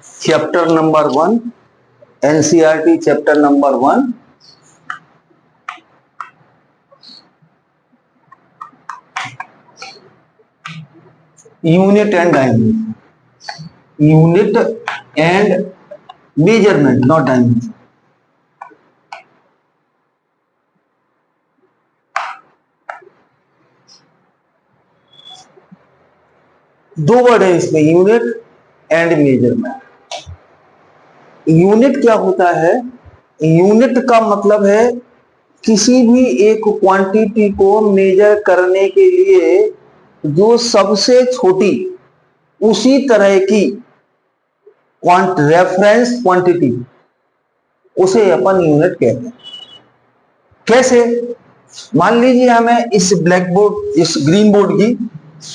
Chapter number 1, NCERT chapter number 1, unit and dimension, unit and measurement, not dimension. दो word है इसमें, unit and measurement. Unit क्या होता है? यूनिट का मतलब है किसी भी एक क्वांटिटी को मेजर करने के लिए जो सबसे छोटी उसी तरह की रेफरेंस क्वांटिटी, उसे अपन यूनिट कहते हैं। कैसे? मान लीजिए हमें इस ब्लैक बोर्ड, इस ग्रीन बोर्ड की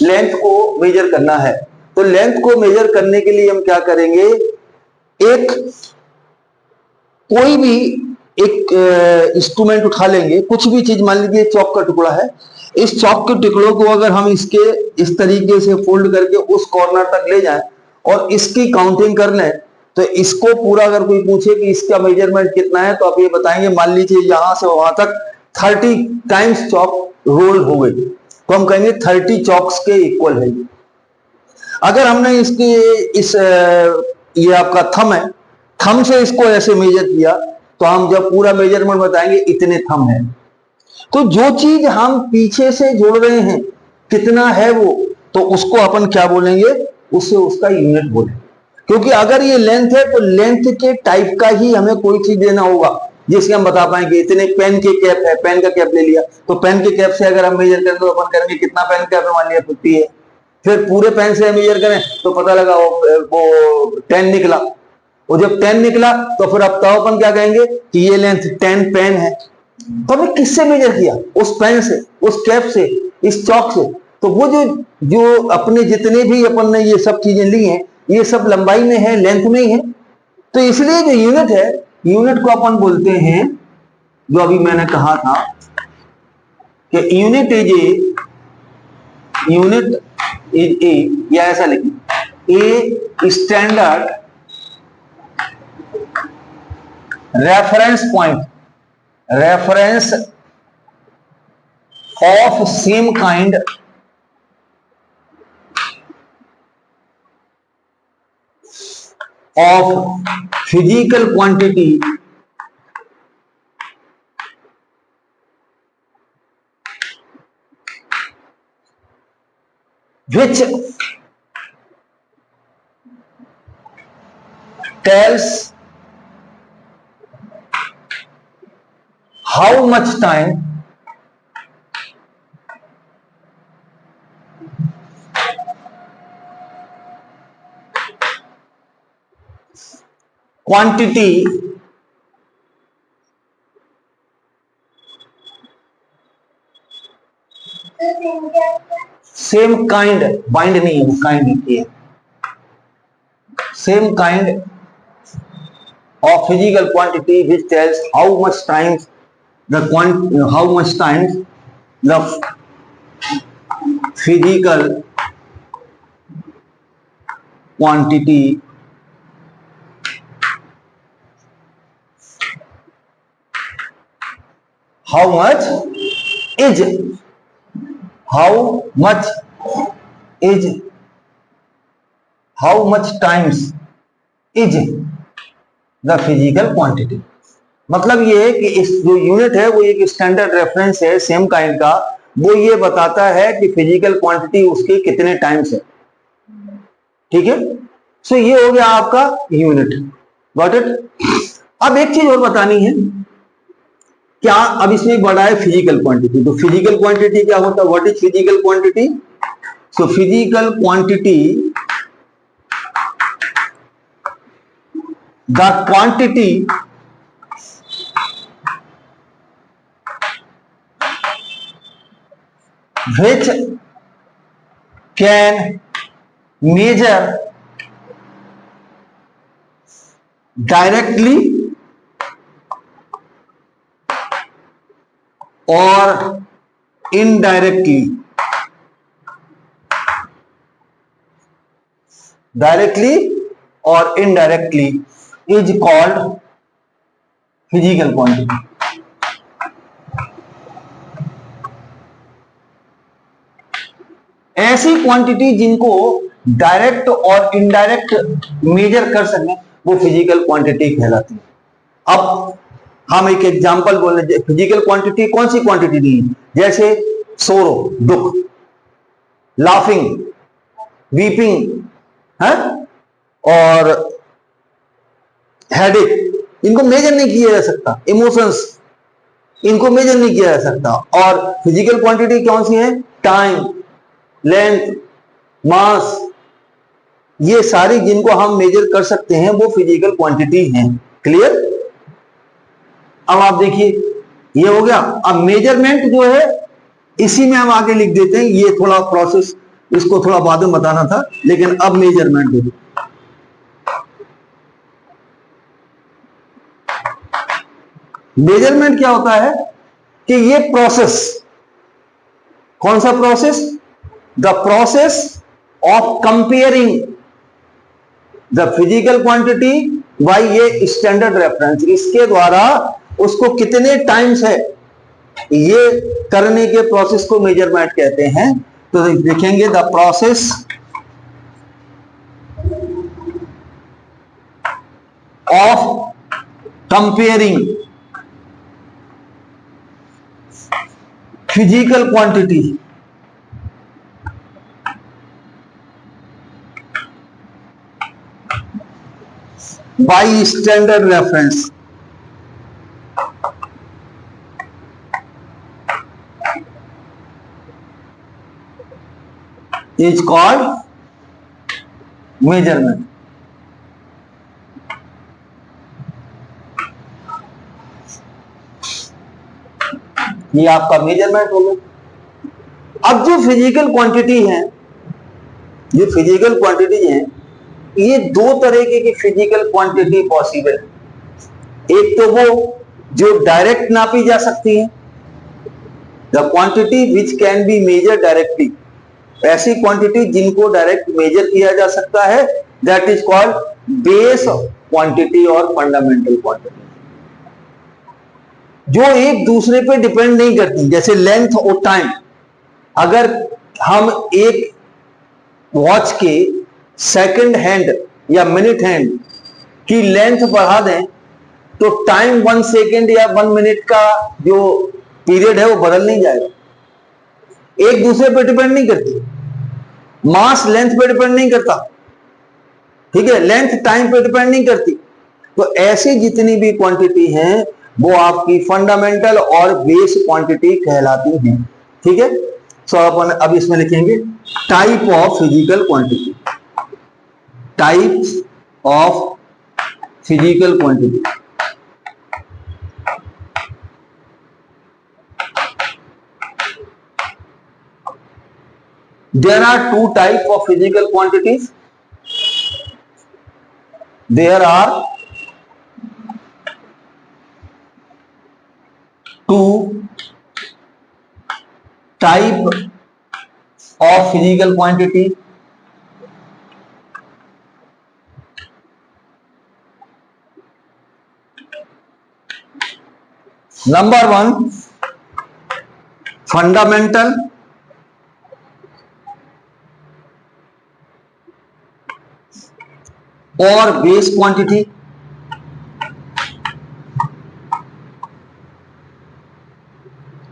लेंथ को मेजर करना है, तो लेंथ को मेजर करने के लिए हम क्या करेंगे, एक कोई भी एक इंस्ट्रूमेंट उठा लेंगे, कुछ भी चीज, मान लीजिए चौक का टुकड़ा है, इस चौक के टुकड़ों को अगर हम इसके इस तरीके से फोल्ड करके उस कॉर्नर तक ले जाएं और इसकी काउंटिंग कर लें, तो इसको पूरा अगर कोई पूछे कि इसका मेजरमेंट कितना है, तो आप ये बताएंगे मान लीजिए यहां से वहां तक 30 टाइम्स चौक रोल हो गई, तो हम कहेंगे 30 चौक्स के इक्वल है। अगर हमने इसकी ये आपका थंब है, थंब से इसको ऐसे मेजर किया, तो हम जब पूरा मेजरमेंट बताएंगे इतने थंब है। तो जो चीज हम पीछे से जोड़ रहे हैं कितना है वो, तो उसको अपन क्या बोलेंगे, उससे उसका यूनिट बोलेंगे। क्योंकि अगर ये लेंथ है तो लेंथ के टाइप का ही हमें कोई चीज देना होगा जिससे हम बता पाएंगे इतने पेन के कैप है, पेन का कैप ले लिया, तो पेन के कैप से अगर हम मेजर करें तो अपन करेंगे कितना पेन कैप है, मान लिया 50 है। फिर पूरे पेन से मेजर करें तो पता लगा वो 10 निकला, और जब 10 निकला तो फिर अब तो अपन क्या कहेंगे कि ये लेंथ 10 पेन है। तो हमने किससे मेजर किया? उस पेन से, उस कैप से, इस चौक से। तो वो जो जो अपने जितने भी अपन ने ये सब चीजें ली हैं, ये सब लंबाई में है, लेंथ में ही है। तो इसलिए जो यूनिट है, यूनिट को अपन बोलते हैं, जो अभी मैंने कहा था कि यूनिट इज ए, या ऐसा लिखिए, a standard reference point, reference of same kind of physical quantity which tells how much time quantity same kind, bind नहीं है, kind लिखी है, same kind of physical quantity which tells how much times how much times the physical quantity how much is how much times is the physical quantity। मतलब ये है कि इस जो यूनिट है वो एक स्टैंडर्ड रेफरेंस है सेम काइंड का, वो ये बताता है कि फिजिकल क्वांटिटी उसके कितने टाइम्स है। ठीक है, सो ये हो गया आपका यूनिट। Got it? अब एक चीज और बतानी है, क्या अब इसमें बड़ा है फिजिकल क्वांटिटी। तो फिजिकल क्वांटिटी क्या होता है? What is physical quantity? So physical quantity, the quantity which can measure directly or indirectly, directly और indirectly is called physical quantity. ऐसी क्वांटिटी जिनको डायरेक्ट और इनडायरेक्ट मेजर कर सकें वो फिजिकल क्वांटिटी कहलाती है। अब हम एक एग्जांपल बोल रहे, फिजिकल क्वांटिटी कौन सी क्वांटिटी नहीं है, जैसे सोरो दुख, लाफिंग, वीपिंग है, और हेडेक, इनको मेजर नहीं किया जा सकता। इमोशंस, इनको मेजर नहीं किया जा सकता। और फिजिकल क्वांटिटी कौन सी है, टाइम, लेंथ, मास, ये सारी जिनको हम मेजर कर सकते हैं वो फिजिकल क्वांटिटी हैं। क्लियर? अब आप देखिए ये हो गया। अब मेजरमेंट जो है इसी में हम आगे लिख देते हैं, ये थोड़ा प्रोसेस इसको थोड़ा बाद में बताना था, लेकिन अब मेजरमेंट देखिए। मेजरमेंट क्या होता है कि ये प्रोसेस, कौन सा process, the process of comparing the physical quantity by ये स्टैंडर्ड रेफरेंस, इसके द्वारा उसको कितने टाइम्स है ये करने के प्रोसेस को मेजरमेंट कहते हैं। तो देखेंगे the process of comparing physical quantity by standard reference is called measurement। ये आपका मेजरमेंट हो गया। अब जो फिजिकल क्वांटिटी है, ये फिजिकल क्वांटिटी है, ये दो तरीके की फिजिकल क्वांटिटी पॉसिबल है। एक तो वो जो डायरेक्ट नापी जा सकती है, the quantity which can be measure directly, ऐसी क्वांटिटी जिनको डायरेक्ट मेजर किया जा सकता है, that is called base quantity और फंडामेंटल क्वांटिटी, जो एक दूसरे पे डिपेंड नहीं करती। जैसे लेंथ और टाइम, अगर हम एक वॉच के सेकंड हैंड या मिनट हैंड की लेंथ बढ़ा दें तो टाइम 1 सेकेंड या 1 मिनट का जो पीरियड है वो बदल नहीं जाएगा, एक दूसरे पे डिपेंड नहीं करती। मास लेंथ पे डिपेंड नहीं करता, ठीक है, लेंथ टाइम पे डिपेंड नहीं करती। तो ऐसी जितनी भी क्वांटिटी हैं वो आपकी फंडामेंटल और बेस क्वांटिटी कहलाती हैं। ठीक है, सो अपन अब इसमें लिखेंगे type of physical quantity, types of physical quantity. There are two types of physical quantities. There are two type of physical quantity. Number one, fundamental और बेस क्वांटिटी।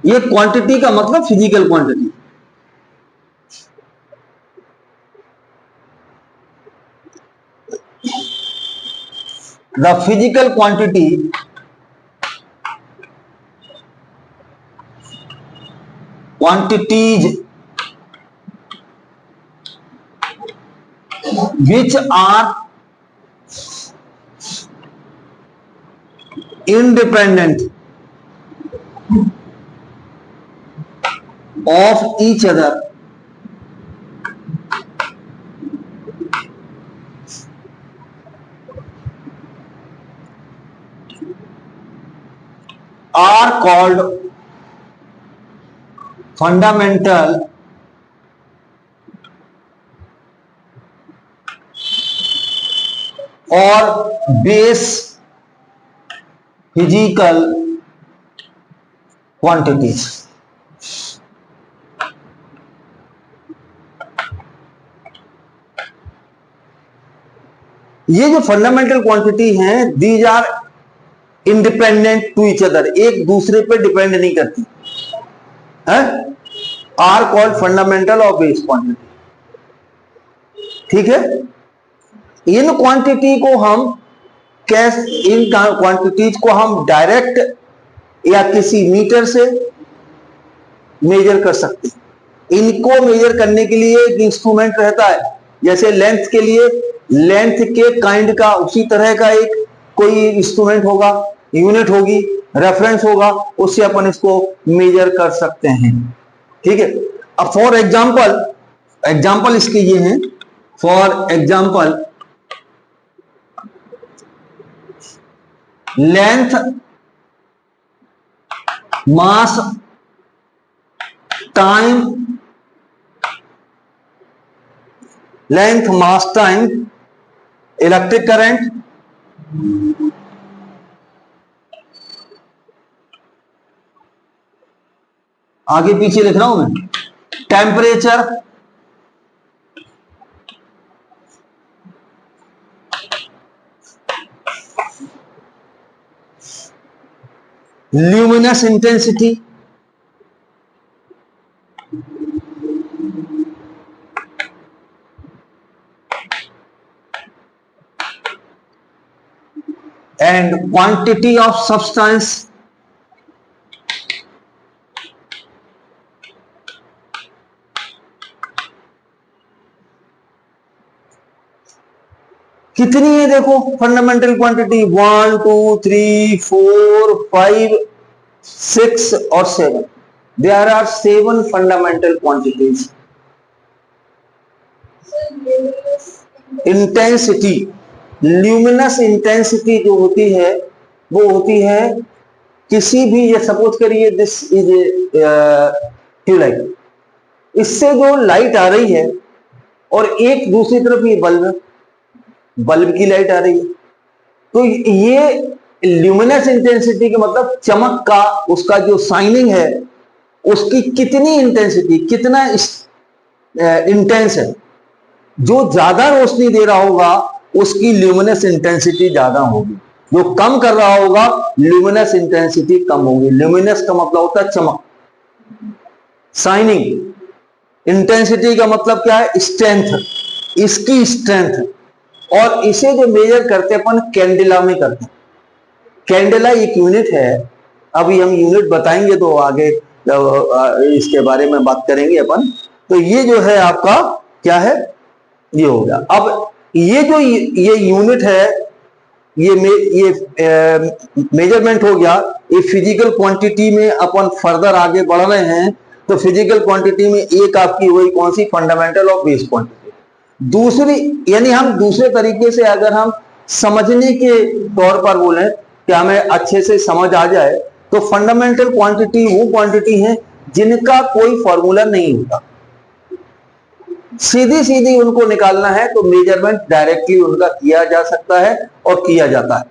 ये क्वांटिटी का मतलब physical quantity. The physical quantity quantities which are independent of each other are called fundamental और base physical quantities. ये जो fundamental quantity हैं, these are independent to each other, एक दूसरे पे डिपेंड नहीं करती है, आर कॉल्ड फंडामेंटल और बेस क्वांटिटी। ठीक है, इन क्वांटिटी को हम इन क्वांटिटीज को हम डायरेक्ट या किसी मीटर से मेजर कर सकते हैं। इनको मेजर करने के लिए एक इंस्ट्रूमेंट रहता है, जैसे लेंथ के लिए लेंथ के काइंड का उसी तरह का एक कोई इंस्ट्रूमेंट होगा, यूनिट होगी, रेफरेंस होगा, उससे अपन इसको मेजर कर सकते हैं। ठीक है, अब फॉर एग्जाम्पल इसके ये हैं। For example length, mass, time, length, mass, time, electric current, आगे पीछे लिख रहा हूं मैं, temperature, luminous intensity, and quantity of substance, कितनी है देखो फंडामेंटल क्वांटिटी, 1 2 3 4 5 6 और 7, there are 7 fundamental quantities. Intensity, luminous intensity जो होती है वो होती है किसी भी, ये सपोज करिए दिस इज ट्यूबलाइट, इससे जो लाइट आ रही है और एक दूसरी तरफ ये बल्ब की लाइट आ रही है, तो ये ल्यूमिनस इंटेंसिटी का मतलब चमक का, उसका जो शाइनिंग है उसकी कितनी इंटेंसिटी, कितना इंटेंस है। जो ज्यादा रोशनी दे रहा होगा उसकी ल्यूमिनस इंटेंसिटी ज्यादा होगी, जो कम कर रहा होगा ल्यूमिनस इंटेंसिटी कम होगी। ल्यूमिनस का मतलब होता है चमक, शाइनिंग। इंटेंसिटी का मतलब क्या है, स्ट्रेंथ, इसकी स्ट्रेंथ। और इसे जो मेजर करते अपन कैंडेला में करते हैं। कैंडेला एक यूनिट है, अभी हम यूनिट बताएंगे तो आगे इसके बारे में बात करेंगे अपन। तो ये जो है आपका क्या है, ये हो गया। अब ये जो ये यूनिट है, ये मेजरमेंट हो गया। ये फिजिकल क्वांटिटी में अपन फर्दर आगे बढ़ रहे हैं, तो फिजिकल क्वांटिटी में एक आपकी हुई कौन सी, फंडामेंटल और बेस क्वांटिटी। दूसरी, यानी हम दूसरे तरीके से अगर हम समझने के तौर पर बोले कि हमें अच्छे से समझ आ जाए, तो फंडामेंटल क्वांटिटी वो क्वांटिटी है जिनका कोई फॉर्मूला नहीं होता, सीधी सीधी उनको निकालना है तो मेजरमेंट डायरेक्टली उनका किया जा सकता है और किया जाता है।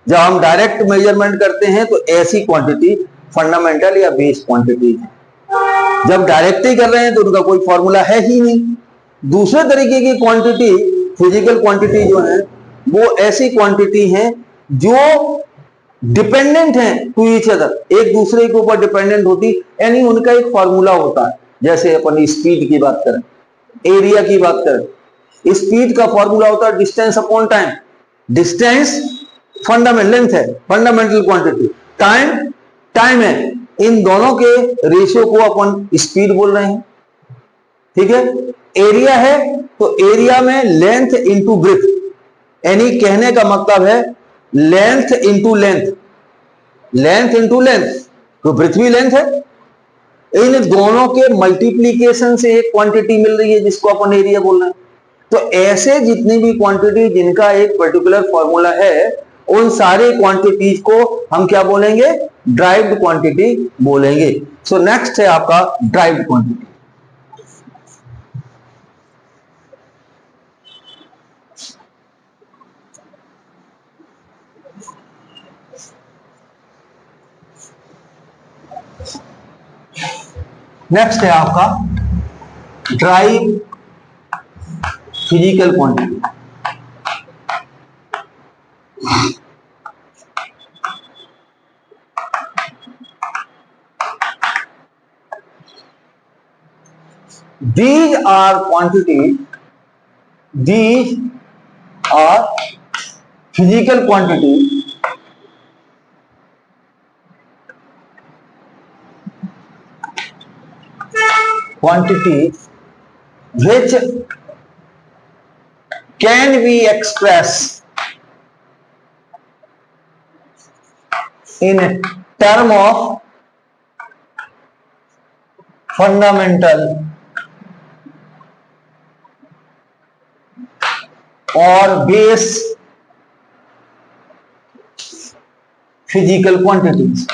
जब हम डायरेक्ट मेजरमेंट करते हैं तो ऐसी क्वांटिटी फंडामेंटल या बेस क्वांटिटी है। जब डायरेक्टली कर रहे हैं तो उनका कोई फॉर्मूला है ही नहीं। दूसरे तरीके की क्वांटिटी, फिजिकल क्वांटिटी जो है, वो ऐसी क्वांटिटी है जो डिपेंडेंट है टू ईच अदर, एक दूसरे के ऊपर डिपेंडेंट होती, यानी उनका एक फॉर्मूला होता है। जैसे अपन स्पीड की बात करें, एरिया की बात करें, स्पीड का फॉर्मूला होता है distance upon time. Distance fundamental length है, फंडामेंटल क्वांटिटी। टाइम है, इन दोनों के रेशियो को अपन स्पीड बोल रहे हैं। ठीक है, एरिया है तो एरिया में लेंथ इंटू ब्रेथ, यानी कहने का मतलब है length into length, length into length, तो ब्रेथ भी लेंथ है। इन दोनों के मल्टीप्लीकेशन से एक क्वांटिटी मिल रही है जिसको अपन एरिया बोल रहे हैं। तो ऐसे जितनी भी क्वांटिटी जिनका एक पर्टिकुलर फॉर्मूला है, उन सारे क्वांटिटीज को हम क्या बोलेंगे, ड्राइव्ड क्वांटिटी बोलेंगे। सो नेक्स्ट है आपका ड्राइव्ड क्वांटिटी। नेक्स्ट है आपका drive physical quantity. These are quantities, these are physical quantities which can be expressed in term of fundamental और base physical quantities.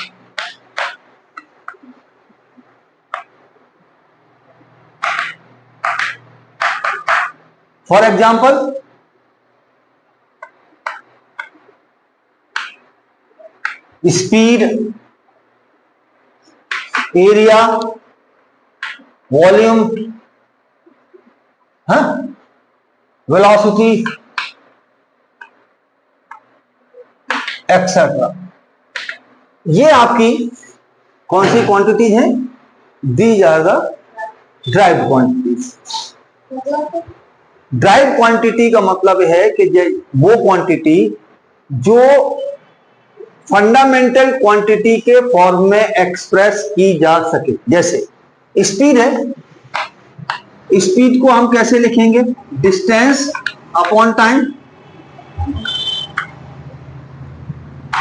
For example speed, area, volume, velocity etcetera, ये आपकी कौन सी quantities हैं? These are the derived quantities. Derived quantity का मतलब है कि वो क्वांटिटी जो फंडामेंटल क्वांटिटी के फॉर्म में एक्सप्रेस की जा सके। जैसे स्पीड है, स्पीड को हम कैसे लिखेंगे? Distance upon time.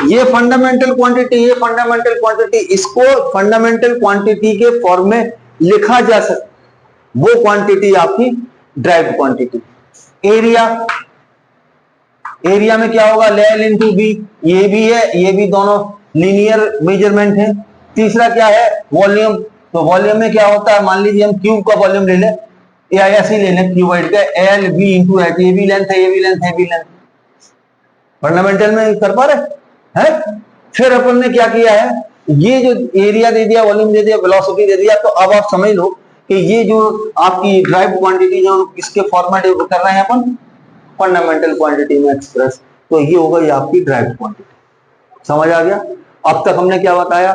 ये फंडामेंटल क्वांटिटी, ये फंडामेंटल क्वांटिटी, इसको फंडामेंटल क्वांटिटी के फॉर्म में लिखा जा सकता, वो क्वांटिटी आपकी ड्राइव क्वांटिटी। एरिया, एरिया में क्या होगा? L इंटू बी, ये भी है ये भी, दोनों लीनियर मेजरमेंट है। तीसरा क्या है? वॉल्यूम। तो वॉल्यूम में क्या होता है? मान लीजिए हम क्यूब का वॉल्यूम ले लें या ऐसे ही ले लें क्यूबाइड का, एल बी इंटू एच, ये भी लेंथ है, ये भी लेंथ है, ये भी लेंथ। फंडामेंटल में कर पा रहे हैं? फिर अपन ने क्या किया है? ये जो एरिया दे दिया, वॉल्यूम दे दिया, वेलोसिटी दे दिया, तो अब आप समझ लो कि ये जो आपकी ड्राइव क्वांटिटी जो किसके फॉर्मेट कर रहे हैं अपन? फंडामेंटल क्वांटिटी में एक्सप्रेस। तो ये होगा ये आपकी ड्राइव क्वांटिटी। समझ आ गया? अब तक हमने क्या बताया?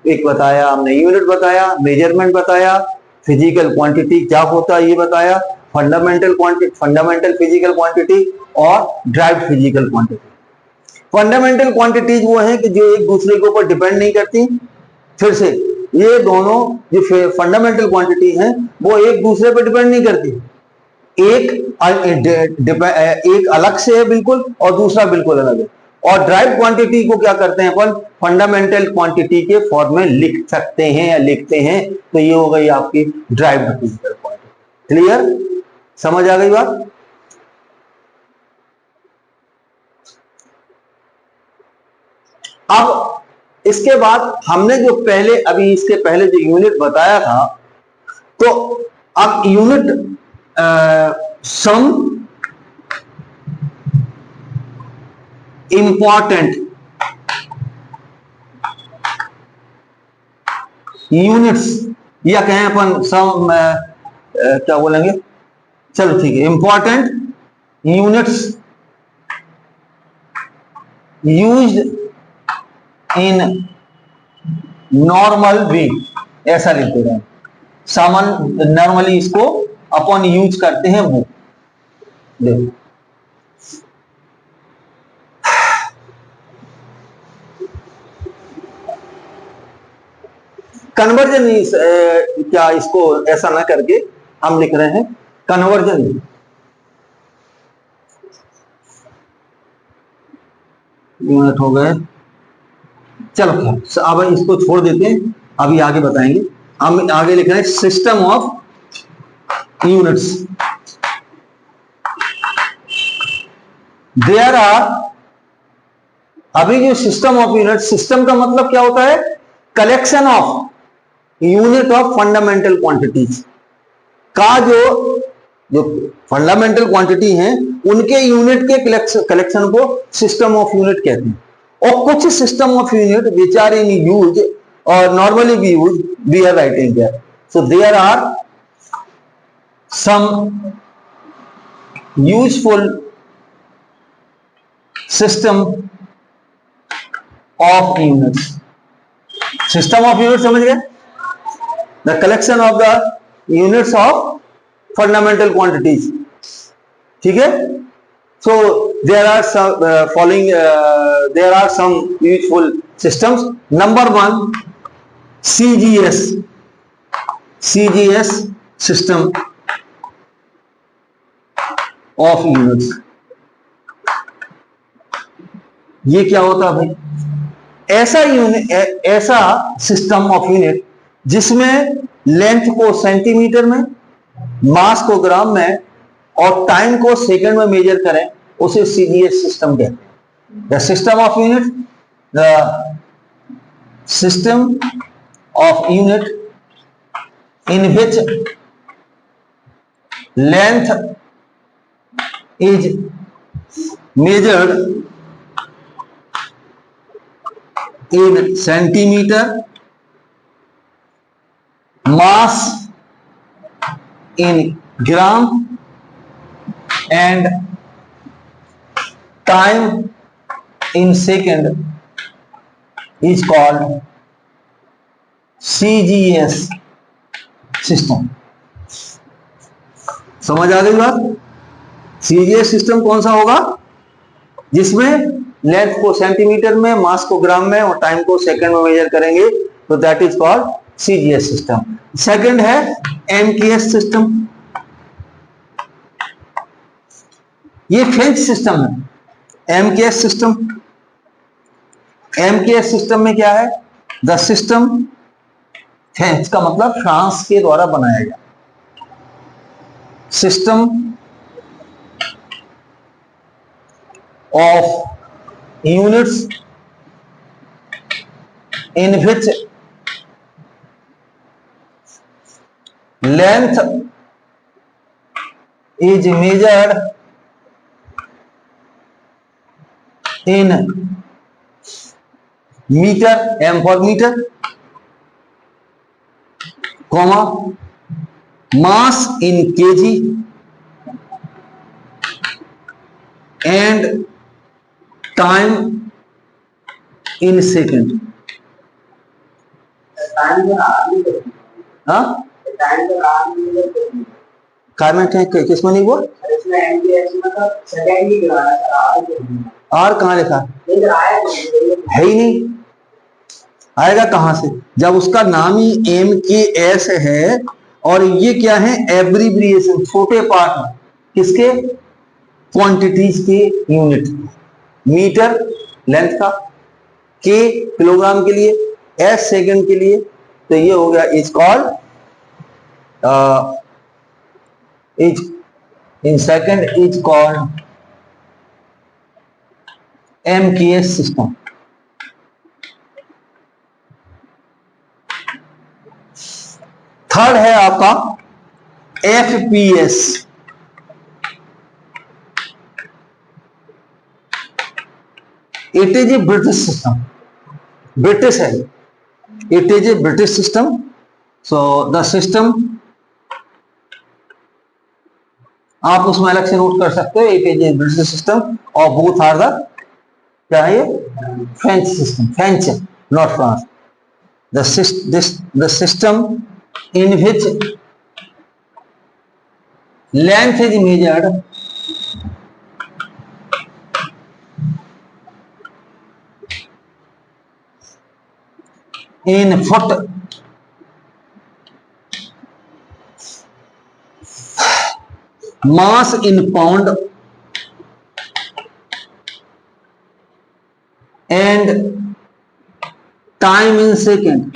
एक बताया हमने यूनिट बताया, मेजरमेंट बताया, फिजिकल क्वांटिटी क्या होता है ये बताया, fundamental quantity, fundamental physical quantity और derived physical quantity. Fundamental quantities वो हैं कि जो एक दूसरे के ऊपर डिपेंड नहीं करती। फिर से ये दोनों जो फंडामेंटल क्वांटिटी हैं वो एक दूसरे पर डिपेंड नहीं करती। एक अलग से है बिल्कुल और दूसरा बिल्कुल अलग है। और ड्राइव क्वांटिटी को क्या करते हैं अपन? फंडामेंटल क्वांटिटी के फॉर्म में लिख सकते हैं या लिखते हैं। तो ये हो गई आपकी ड्राइव फिजिकल क्वांटिटी। क्लियर? समझ आ गई बात? अब इसके बाद हमने जो पहले अभी इसके पहले जो यूनिट बताया था, तो अब यूनिट सम इंपॉर्टेंट यूनिट्स, या कहें अपन सम क्या बोलेंगे, चलो ठीक है, important units used in normal way, ऐसा लिखते हैं। सामान्य नॉर्मली इसको अपन यूज करते हैं वो। देखो कन्वर्जन, क्या इसको ऐसा ना करके हम लिख रहे हैं कन्वर्जन। यूनिट हो गए, चलो अब इसको छोड़ देते हैं, अभी आगे बताएंगे। हम आगे लिख रहे हैं system of units. There are, अभी जो सिस्टम ऑफ यूनिट, सिस्टम का मतलब क्या होता है? Collection of unit of fundamental quantities का जो फंडामेंटल क्वांटिटी हैं उनके यूनिट के कलेक्शन को सिस्टम ऑफ यूनिट कहते हैं। और कुछ system of unit which are in use और normally we use we are writing there. So there are some useful system of units. System of units समझ गए? The collection of the units of fundamental quantities. ठीक है? So there are some following. There are some useful systems. Number one, CGS. CGS system of units. ये क्या होता है भाई? ऐसा यूनिट, ऐसा सिस्टम ऑफ यूनिट जिसमें लेंथ को सेंटीमीटर में, मास को ग्राम में और टाइम को सेकंड में मेजर करें, उसे सीजीएस सिस्टम कहते हैं. The system of unit, the system of unit in which length is measured in centimeter, mass in gram and time in second is called CGS system. समझ आ गई बात? CGS system कौन सा होगा? जिसमें लेंथ को सेंटीमीटर में, मास को ग्राम में और टाइम को सेकंड में मेजर करेंगे, तो that is called CGS system. Second है एमकेएस सिस्टम. ये फ्रेंच सिस्टम है. एमकेएस सिस्टम, एमकेएस सिस्टम में क्या है? द सिस्टम, फ्रेंच का मतलब फ्रांस के द्वारा बनाया गया system of units in which length is measured in metre, m for metre, comma, mass in kg and time in second. हाँ? कार्मेट है किसमें नहीं वो? आर कहाँ लिखा है ही नहीं. आएगा कहां से जब उसका नाम ही एमकेएस है और ये क्या है? एब्रीविएशन, छोटे पार्ट में. किसके? क्वांटिटीज के यूनिट. मीटर लेंथ का, के किलोग्राम के लिए, एस सेकंड के लिए. तो ये हो गया is called is in second is called MKS system. Third है आपका FPS. It is a British system. British है, it is a British system. So the system आप उसमें अलग से नोट कर सकते हो. It is a British system और बोथ आर द क्या है? French system. French, not France. The system in which length is measured in foot, mass in pound and time in second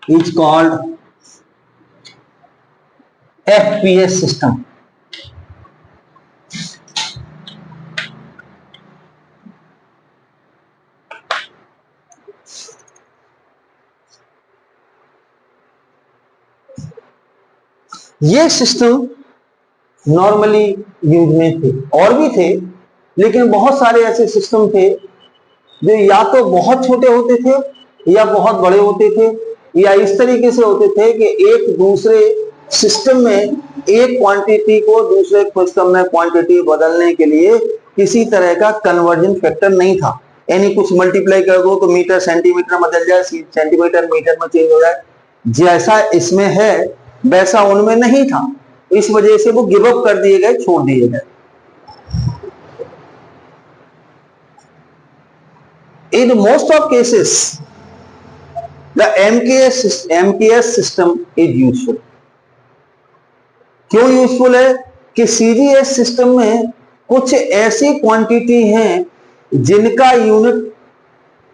is called FPS system. ये system normally use में थे, और भी थे, लेकिन बहुत सारे ऐसे सिस्टम थे जो या तो बहुत छोटे होते थे या बहुत बड़े होते थे या इस तरीके से होते थे कि एक दूसरे सिस्टम में एक क्वांटिटी को दूसरे सिस्टम में क्वांटिटी बदलने के लिए किसी तरह का कन्वर्जन फैक्टर नहीं था। यानी कुछ मल्टीप्लाई कर दो तो मीटर सेंटीमीटर में बदल जाए, सेंटीमीटर मीटर में चेंज हो जाए, जैसा इसमें है वैसा उनमें नहीं था। इस वजह से वो गिव अप कर दिए गए, छोड़ दिए गए। In most of cases, the MKS system is useful. क्यों यूजफुल है कि सीजीएस सिस्टम में कुछ ऐसी क्वांटिटी हैं जिनका यूनिट,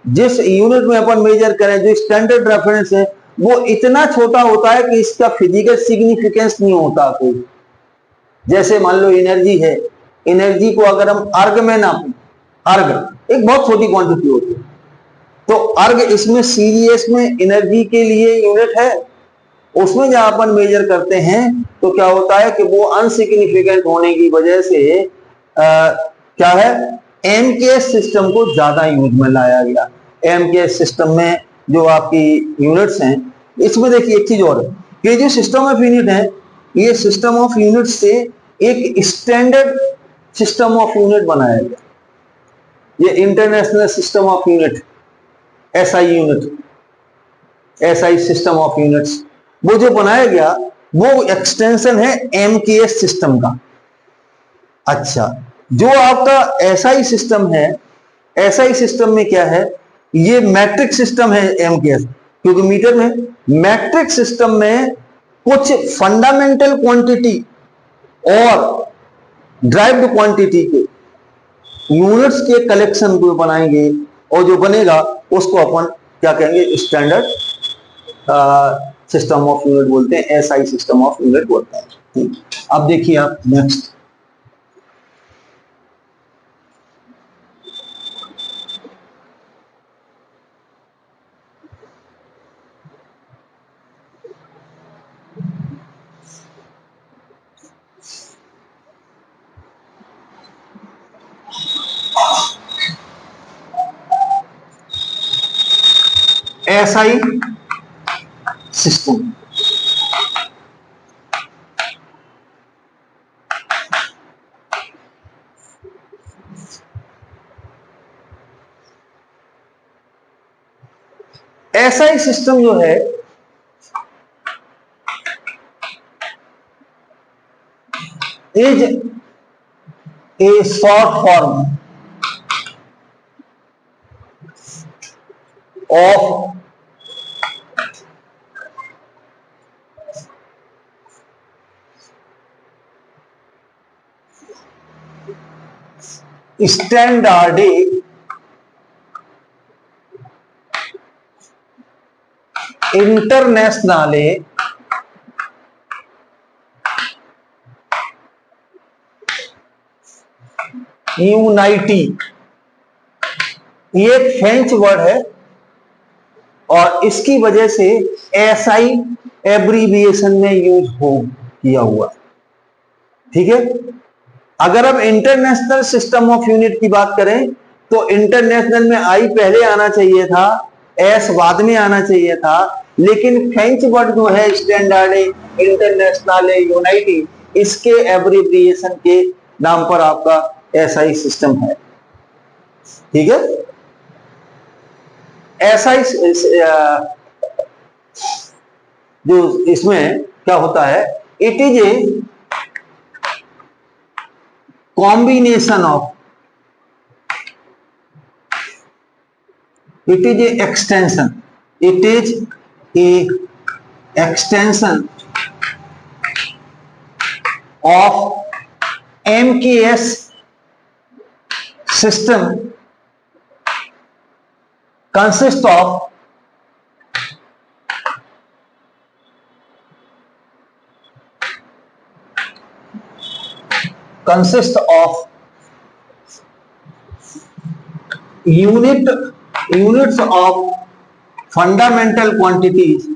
जिस यूनिट में अपन मेजर करें, जो स्टैंडर्ड रेफरेंस है, वो इतना छोटा होता है कि इसका फिजिकल सिग्निफिकेंस नहीं होता कोई। जैसे मान लो एनर्जी है, एनर्जी को अगर हम अर्ग में नापें, अर्ग एक बहुत छोटी क्वांटिटी होती है, तो अर्ग इसमें सीजीएस में एनर्जी के लिए यूनिट है, उसमें जब अपन मेजर करते हैं तो क्या होता है कि वो अनसिग्निफिकेंट होने की वजह से क्या है, एमकेएस सिस्टम को ज्यादा यूज में लाया गया। एमकेएस सिस्टम में जो आपकी यूनिट्स हैं, इसमें देखिए एक चीज और है कि जो सिस्टम ऑफ यूनिट है, ये सिस्टम ऑफ यूनिट से एक स्टैंडर्ड सिस्टम ऑफ यूनिट बनाया गया। ये international system of unit, SI unit, SI system of units, वो जो बनाया गया वो एक्सटेंशन है एमकेएस सिस्टम का। अच्छा, जो आपका एसआई सिस्टम है, एसआई सिस्टम में क्या है, ये मैट्रिक सिस्टम है एमकेएस, क्योंकि मीटर में मैट्रिक सिस्टम में कुछ फंडामेंटल क्वांटिटी और ड्राइव्ड क्वांटिटी के यूनिट्स के कलेक्शन को बनाएंगे, और जो बनेगा उसको अपन क्या कहेंगे, स्टैंडर्ड सिस्टम ऑफ यूनिट बोलते हैं, एसआई सिस्टम ऑफ यूनिट बोलते हैं। अब देखिए आप next, SI system. SI system जो है is a short form of standard international unity, ये एक फ्रेंच वर्ड है और इसकी वजह से एसआई एब्रीविएशन में यूज हो किया हुआ, ठीक है। अगर हम इंटरनेशनल सिस्टम ऑफ यूनिट की बात करें तो इंटरनेशनल में आई पहले आना चाहिए था, एस बाद में आना चाहिए था, लेकिन फ्रेंच वर्ड जो है स्टैंडर्ड इंटरनेशनल यूनाइटी, इसके एब्रीविएशन के नाम पर आपका एसआई सिस्टम है, ठीक है। एसआई जो इसमें क्या होता है, it is A combination of, it is a extension, it is a extension of MKS system, consists of units of fundamental quantities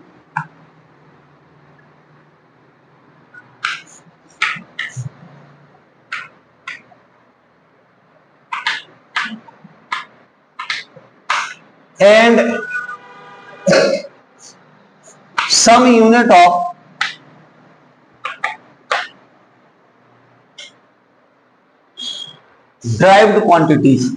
and some unit of derived quantities.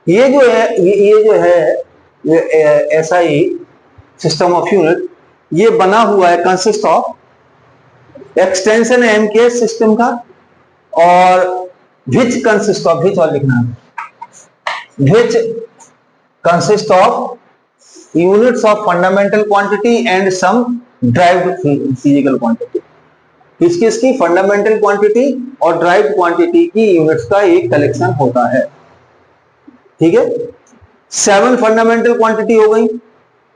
ये जो है ये जो है ये ऐसा ही सिस्टम ऑफ यूनिट ये बना हुआ है, कंसिस्ट ऑफ एक्सटेंशन है एमकेएस सिस्टम का, और विच कंसिस्ट ऑफ, विच और लिखना है, which consist of units of fundamental quantity and some derived physical quantity. किसकी फंडामेंटल क्वांटिटी और ड्राइव्ड क्वांटिटी की यूनिट्स का एक कलेक्शन होता है। ठीक है, 7 फंडामेंटल क्वांटिटी हो गई।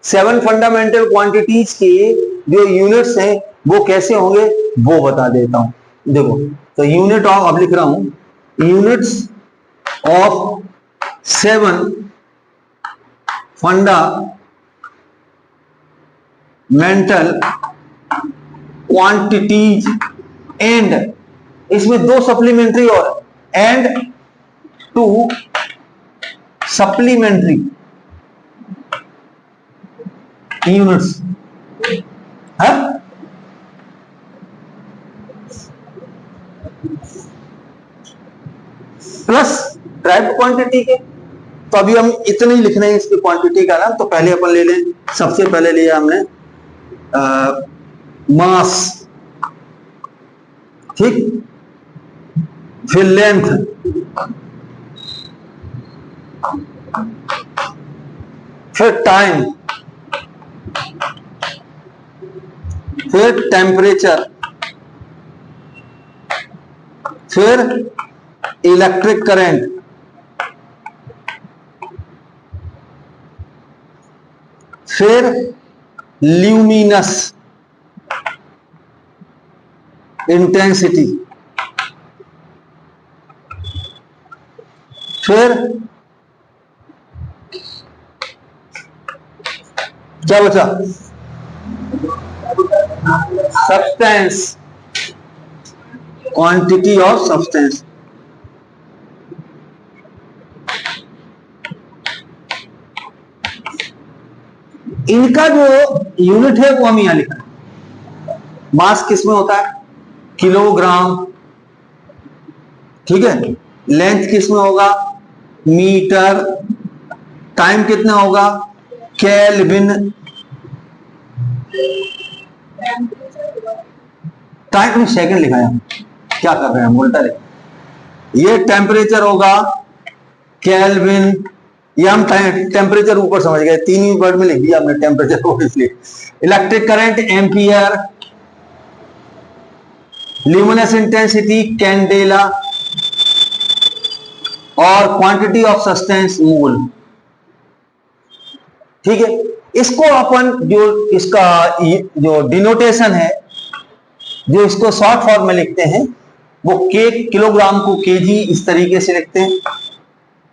7 फंडामेंटल क्वांटिटीज के जो यूनिट्स हैं वो कैसे होंगे वो बता देता हूं। देखो, तो यूनिट ऑफ, अब लिख रहा हूं, units of 7 fundamental quantities and, इसमें 2 सप्लीमेंट्री और, एंड 2 सप्लीमेंट्री यूनिट्स है, प्लस ड्राइव्ड क्वांटिटी के। तो अभी हम इतने ही लिखने हैं इसकी क्वांटिटी का नाम। तो पहले अपन ले लें, सबसे पहले लिया हमने मास, ठीक, फिर लेंथ, फिर टाइम, फिर टेम्परेचर, फिर इलेक्ट्रिक करंट, फिर ल्यूमिनस इंटेंसिटी, फिर क्या बचा, सब्सटेंस, क्वांटिटी ऑफ सब्सटेंस। इनका जो यूनिट है वो हम यहां लिखा है। मास किसमें होता है, किलोग्राम, ठीक है। लेंथ किसमें होगा, मीटर। टाइम कितना होगा, केल्विन। टाइम में सेकंड लिखा है, क्या कर रहे हैं, उल्टा लिखा। ये टेम्परेचर होगा केल्विन, ये हम टेम्परेचर ऊपर समझ गए, 3 ही वर्ड में लिख दिया हमने टेम्परेचर को, इसलिए। Electric current ampere, luminous intensity candela, और क्वांटिटी ऑफ सब्सटेंस मोल। ठीक है, इसको अपन जो इसका जो डिनोटेशन है, जो इसको शॉर्ट फॉर्म में लिखते हैं वो के, किलोग्राम को केजी इस तरीके से लिखते हैं।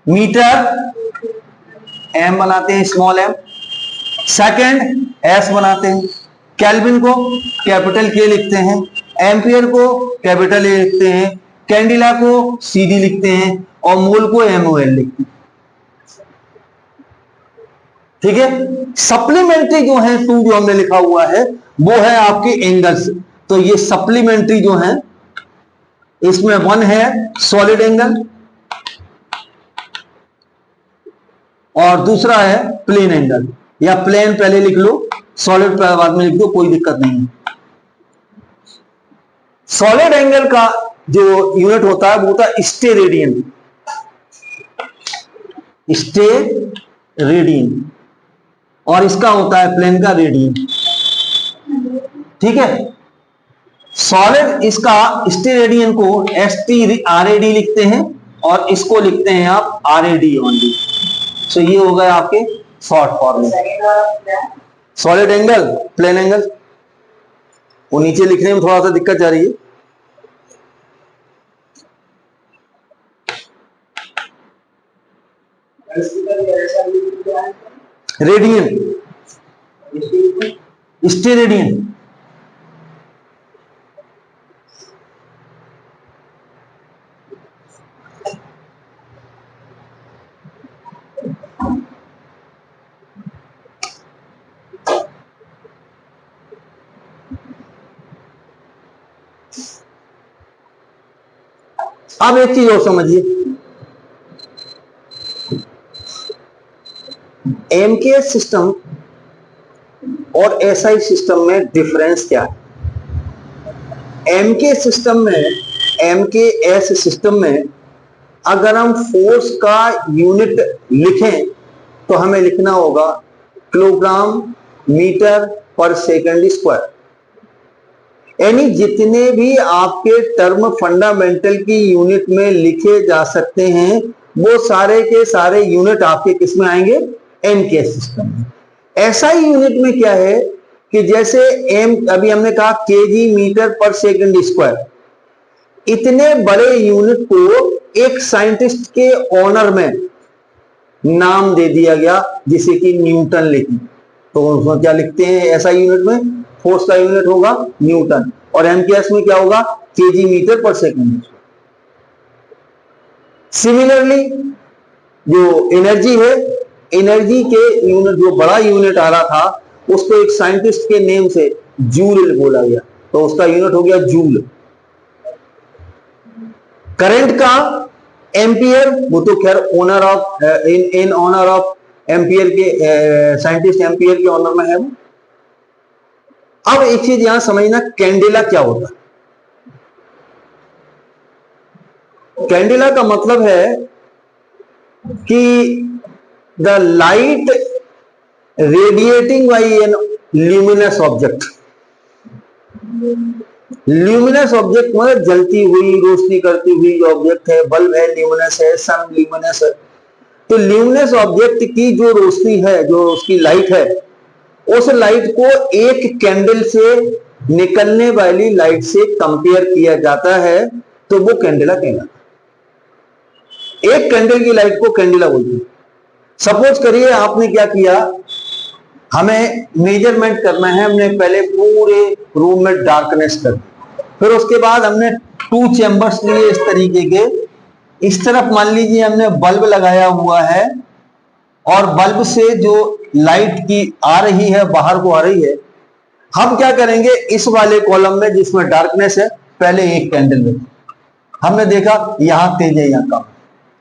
मीटर एम बनाते हैं, स्मॉल एम। सेकंड एस बनाते हैं। केल्विन को कैपिटल के लिखते हैं। एम्पियर को कैपिटल ए लिखते हैं। कैंडिला को सीडी लिखते हैं और मोल को एमओएल लिखते हैं। ठीक है, सप्लीमेंट्री जो है 2 जो हमने लिखा हुआ है वो है आपके एंगल्स। तो ये सप्लीमेंट्री जो है इसमें 1 है सॉलिड एंगल और दूसरा है प्लेन एंगल, या प्लेन पहले लिख लो, सॉलिड बाद में लिख दो, कोई दिक्कत नहीं है। सॉलिड एंगल का जो यूनिट होता है वो होता है स्टेरेडियन, स्टेरेडियन, और इसका होता है प्लेन का रेडियन। ठीक है, सॉलिड इसका स्टेरेडियन को STRAD लिखते हैं और इसको लिखते हैं आप RAD ओनली। सो ये हो गया आपके शॉर्ट फॉर्म में। सॉलिड एंगल, प्लेन एंगल, वो नीचे लिखने में थोड़ा सा दिक्कत जा रही है। रेडियन, स्टेरेडियन, अब एक चीज और समझिए, एमकेएस सिस्टम और एसआई सिस्टम में डिफरेंस क्या है? एमकेएस सिस्टम में अगर हम फोर्स का यूनिट लिखें तो हमें लिखना होगा किलोग्राम मीटर पर सेकंड स्क्वायर। यानी जितने भी आपके टर्म फंडामेंटल की यूनिट में लिखे जा सकते हैं वो सारे के सारे यूनिट आपके किस में आएंगे? एमकेएस सिस्टम में। एसआई यूनिट में क्या है कि जैसे एम अभी हमने कहा केजी मीटर पर सेकंड स्क्वायर, इतने बड़े यूनिट को एक साइंटिस्ट के ऑनर में नाम दे दिया गया जिसे कि न्यूटन लिखी। तो उसमें क्या लिखते हैं? एसआई यूनिट में फोर्स का यूनिट होगा न्यूटन, और एमकेएस में क्या होगा? केजी मीटर पर सेकंड। सिमिलरली जो एनर्जी है, एनर्जी के यूनिट, जो बड़ा यूनिट आ रहा था उसको एक साइंटिस्ट के नेम से जूल बोला गया, तो उसका यूनिट हो गया जूल। करंट का एम्पियर, वो तो खैर honour of in honour of ampere के साइंटिस्ट एम्पियर के ऑनर में है वो। अब एक चीज यहां समझना, कैंडेला क्या होता है? कैंडेला का मतलब है कि the light radiating by an luminous object. Luminous object मतलब जलती हुई, रोशनी करती हुई जो ऑब्जेक्ट है, बल्ब है ल्यूमिनस है, सन ल्यूमिनस है। तो ल्यूमिनस ऑब्जेक्ट की जो रोशनी है, जो उसकी लाइट है, उस लाइट को एक कैंडल से निकलने वाली लाइट से कंपेयर किया जाता है, तो वो कैंडेला कहलाता है। एक कैंडल की लाइट को कैंडेला बोलते हैं। सपोज करिए आपने क्या किया, हमें मेजरमेंट करना है, हमने पहले पूरे रूम में डार्कनेस कर दी, फिर उसके बाद हमने 2 चैम्बर्स लिए इस तरीके के। इस तरफ मान लीजिए हमने बल्ब लगाया हुआ है और बल्ब से जो लाइट की आ रही है बाहर को आ रही है। हम क्या करेंगे, इस वाले कॉलम में जिसमें डार्कनेस है पहले एक कैंडल रखी, हमने देखा यहां तेज है, यहां कम,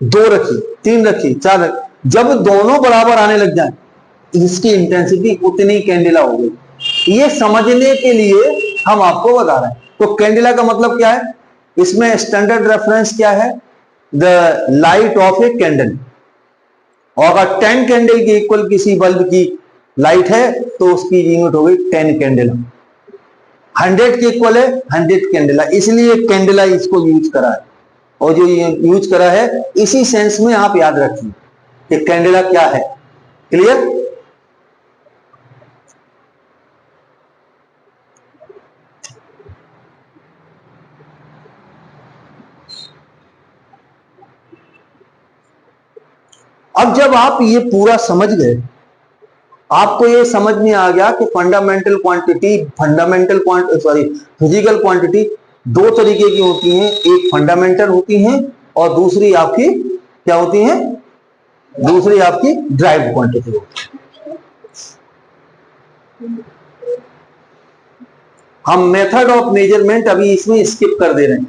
2 रखी, 3 रखी, 4 रखी। जब दोनों बराबर आने लग जाए इसकी इंटेंसिटी उतनी कैंडेला हो गई। ये समझने के लिए हम आपको बता रहे हैं। तो कैंडेला का मतलब क्या है? इसमें स्टैंडर्ड रेफरेंस क्या है? The light of a candle. और अगर 10 कैंडल के इक्वल किसी बल्ब की लाइट है तो उसकी यूनिट हो गई 10 कैंडल। 100 के इक्वल है 100 कैंडेला, इसलिए कैंडेला इसको यूज करा है। और जो यूज करा है इसी सेंस में आप याद रखिए कि कैंडेला क्या है। क्लियर? अब जब आप ये पूरा समझ गए, आपको ये समझ में आ गया कि फिजिकल क्वांटिटी 2 तरीके की होती हैं, एक फंडामेंटल होती हैं और दूसरी आपकी क्या होती है? दूसरी आपकी ड्राइव क्वांटिटी होती है। हम मेथड ऑफ मेजरमेंट अभी इसमें स्किप कर दे रहे हैं।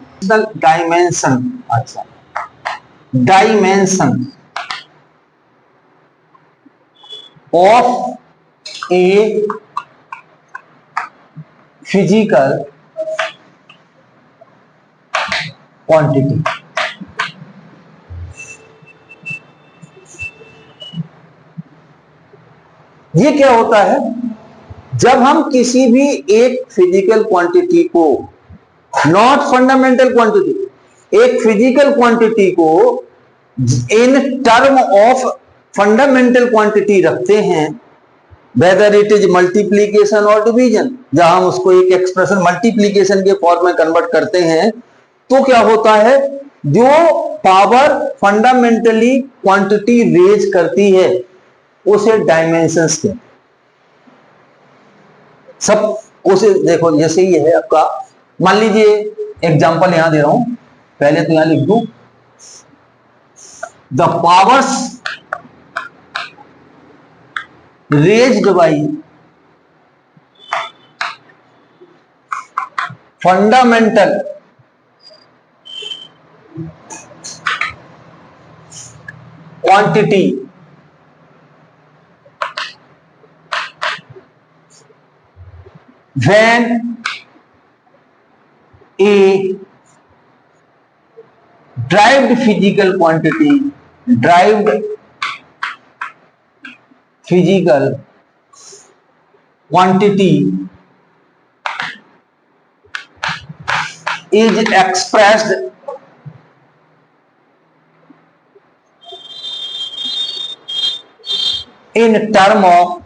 डायमेंशन, अच्छा, dimension of a physical quantity. ये क्या होता है? जब हम किसी भी एक फिजिकल क्वांटिटी को, नॉट फंडामेंटल क्वांटिटी, एक फिजिकल क्वांटिटी को इन टर्म ऑफ फंडामेंटल क्वांटिटी रखते हैं, वेदर इट इज मल्टीप्लीकेशन और डिवीजन, जहां हम उसको एक एक्सप्रेशन मल्टीप्लीकेशन के फॉर्म में कन्वर्ट करते हैं, तो क्या होता है? जो पावर फंडामेंटली क्वांटिटी रेज करती है उसे डायमेंशंस के सब, उसे देखो जैसे ये है आपका, मान लीजिए एग्जांपल यहां दे रहा हूं, पहले तो यहां लिख दूं, the powers raised by fundamental quantity when a derived physical quantity is expressed in term of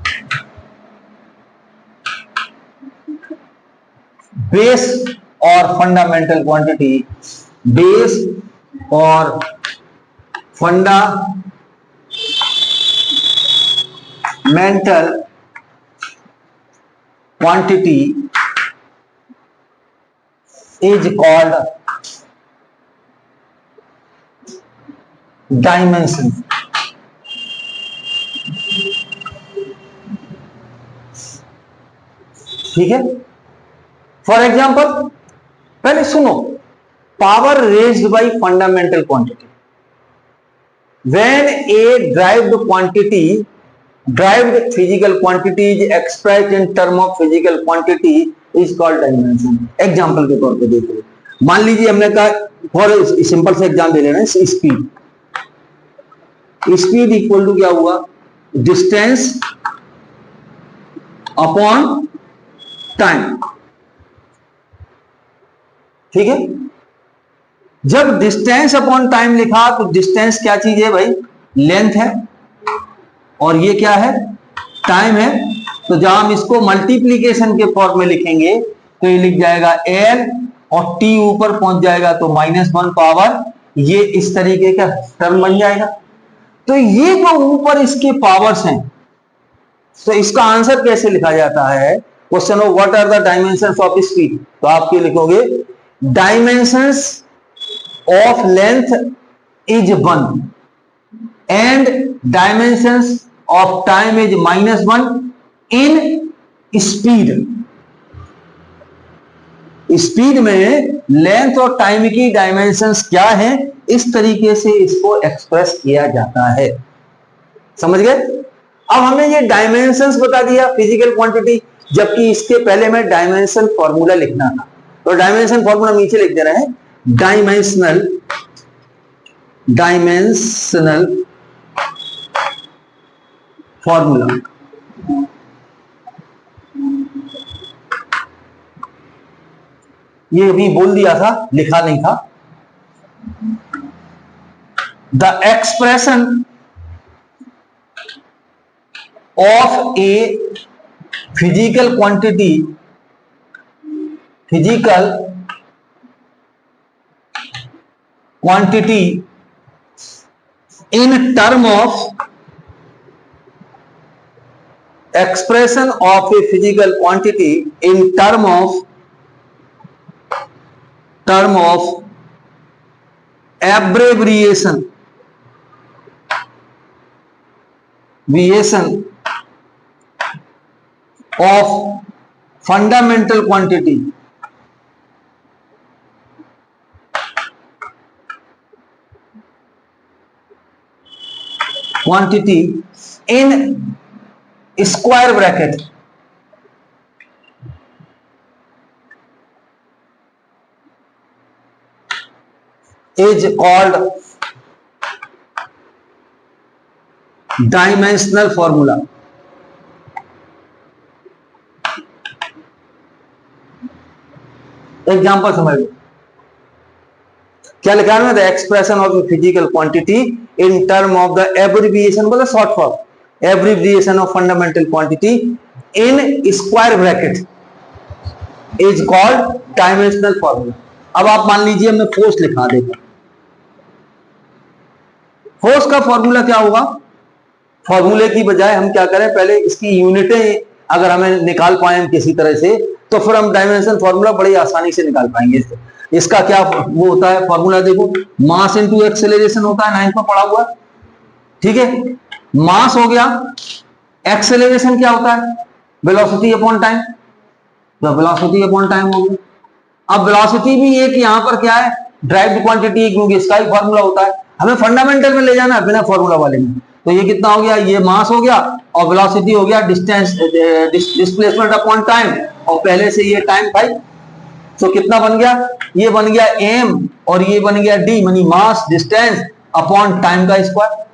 base or fundamental quantity, base or fundamental quantity is called dimension. ठीक है, फॉर एग्जाम्पल पहले सुनो, power raised bye fundamental quantity, when A derived physical quantity is expressed in term of physical quantity is called dimension. Example के तौर पे देखो, मान लीजिए हमने कहा, फॉर सिंपल से एग्जाम ले लेना, स्पीड इक्वल टू क्या हुआ, डिस्टेंस अपॉन टाइम। ठीक है, जब डिस्टेंस अपॉन टाइम लिखा तो डिस्टेंस क्या चीज है भाई, लेंथ है, और ये क्या है, टाइम है। तो जब हम इसको मल्टीप्लीकेशन के फॉर्म में लिखेंगे तो ये लिख जाएगा एल, और टी ऊपर पहुंच जाएगा तो -1 पावर, ये इस तरीके का टर्म बन जाएगा। तो ये जो ऊपर इसके पावर्स हैं, तो इसका आंसर कैसे लिखा जाता है, question of what are the dimensions of speed, तो आप ये लिखोगे dimensions of length is 1 and dimensions of time is -1 in speed. Speed में लेंथ और टाइम की डायमेंशंस क्या है, इस तरीके से इसको एक्सप्रेस किया जाता है। समझ गए? अब हमें ये डायमेंशंस बता दिया फिजिकल क्वांटिटी, जबकि इसके पहले में डायमेंशन फॉर्मूला लिखना था, तो डायमेंशन फॉर्मूला नीचे लिख दे रहे हैं, डायमेंशनल फॉर्मूला। ये भी बोल दिया था, लिखा नहीं था। The expression of a physical quantity in term of expression of a physical quantity in term of abbreviation of fundamental quantity in square bracket is called dimensional formula. Example समझ लो, क्या लिखा है, the expression of physical quantity in term of the abbreviation, बोला short form, abbreviation of fundamental quantity in square bracket is called dimensional formula. अब आप मान लीजिए मैं फोर्स लिखा देगा, फोर्स का फॉर्मूला क्या होगा, फॉर्मूले की बजाय हम क्या करें, पहले इसकी यूनिटें अगर हमें निकाल पाए किसी तरह से, तो फिर हम डायमेंशन फॉर्मूला बड़ी आसानी से निकाल पाएंगे। इसका क्या वो होता है फॉर्मूला, देखो मास इनटू एक्सेलरेशन होता है, 9th में पढ़ा हुआ, ठीक है। मास हो गया, एक्सेलरेशन क्या होता है, वेलोसिटी अपॉन टाइम, तो वेलोसिटी अपॉन टाइम हो गया। अब वेलोसिटी भी एक यहां पर क्या है, ड्राइव्ड क्वांटिटी, क्योंकि इसका ही फॉर्मूला होता है। हमें फंडामेंटल में ले जाना है बिना फॉर्मूला वाले में। तो ये कितना हो गया, ये मास हो गया और वेलोसिटी हो गया डिस्टेंस डिस्प्लेसमेंट अपॉन टाइम, और पहले से ये टाइम भाई। तो कितना बन गया, ये बन गया एम और ये बन गया डी, मानी मास डिस्टेंस अपॉन टाइम का स्क्वायर।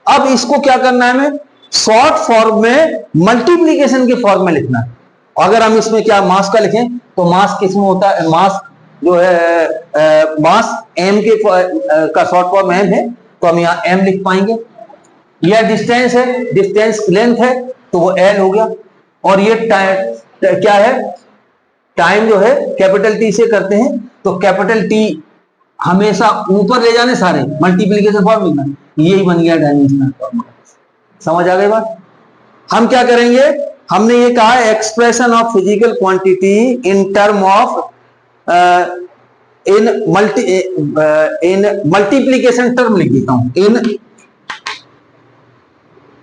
अब इसको क्या करना है, हमें शॉर्ट फॉर्म में मल्टीप्लीकेशन के फॉर्म में लिखना है। अगर हम इसमें क्या मास का लिखें तो मास किस में होता है, मास जो है मास एम के का शॉर्ट फॉर्म एम है, तो हम यहां एम लिख पाएंगे। यह डिस्टेंस है, डिस्टेंस लेंथ है तो वो एल हो गया, और ये क्या है, टाइम जो है कैपिटल टी से करते हैं, तो कैपिटल टी हमेशा ऊपर ले जाने सारे मल्टीप्लीकेशन फॉर्मूला, यही बन गया डायमेंशनल फॉर्मूला। समझ आ गई बात। हम क्या करेंगे, हमने ये कहा expression of physical quantity in term of in multiplication term लिख देता हूं, in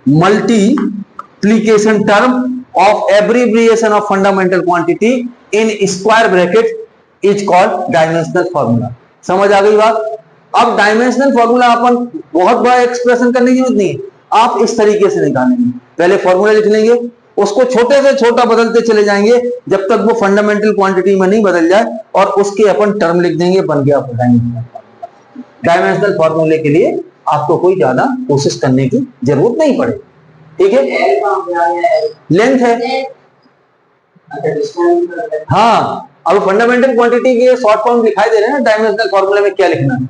multiplication term of abbreviation of fundamental quantity in square bracket is called dimensional formula. समझ आ गई बात। अब डायमेंशनल फॉर्मूला अपन बहुत बड़ा एक्सप्रेशन करने की जरूरत नहीं है, आप इस तरीके से निकालेंगे, पहले फॉर्मूला लिख लेंगे, उसको छोटे से छोटा बदलते चले जाएंगे जब तक वो फंडामेंटल क्वांटिटी में नहीं बदल जाए, और उसके अपन टर्म लिख देंगे, बन गया डायमेंशनल। डायमेंशनल फॉर्मूले के लिए आपको कोई ज्यादा कोशिश करने की जरूरत नहीं पड़े, ठीक है। लेंथ है, हाँ। अब फंडामेंटल क्वांटिटी के शॉर्ट फॉर्म दिखाई दे रहे हैं, डायमेंशनल फॉर्मूले में क्या लिखना है।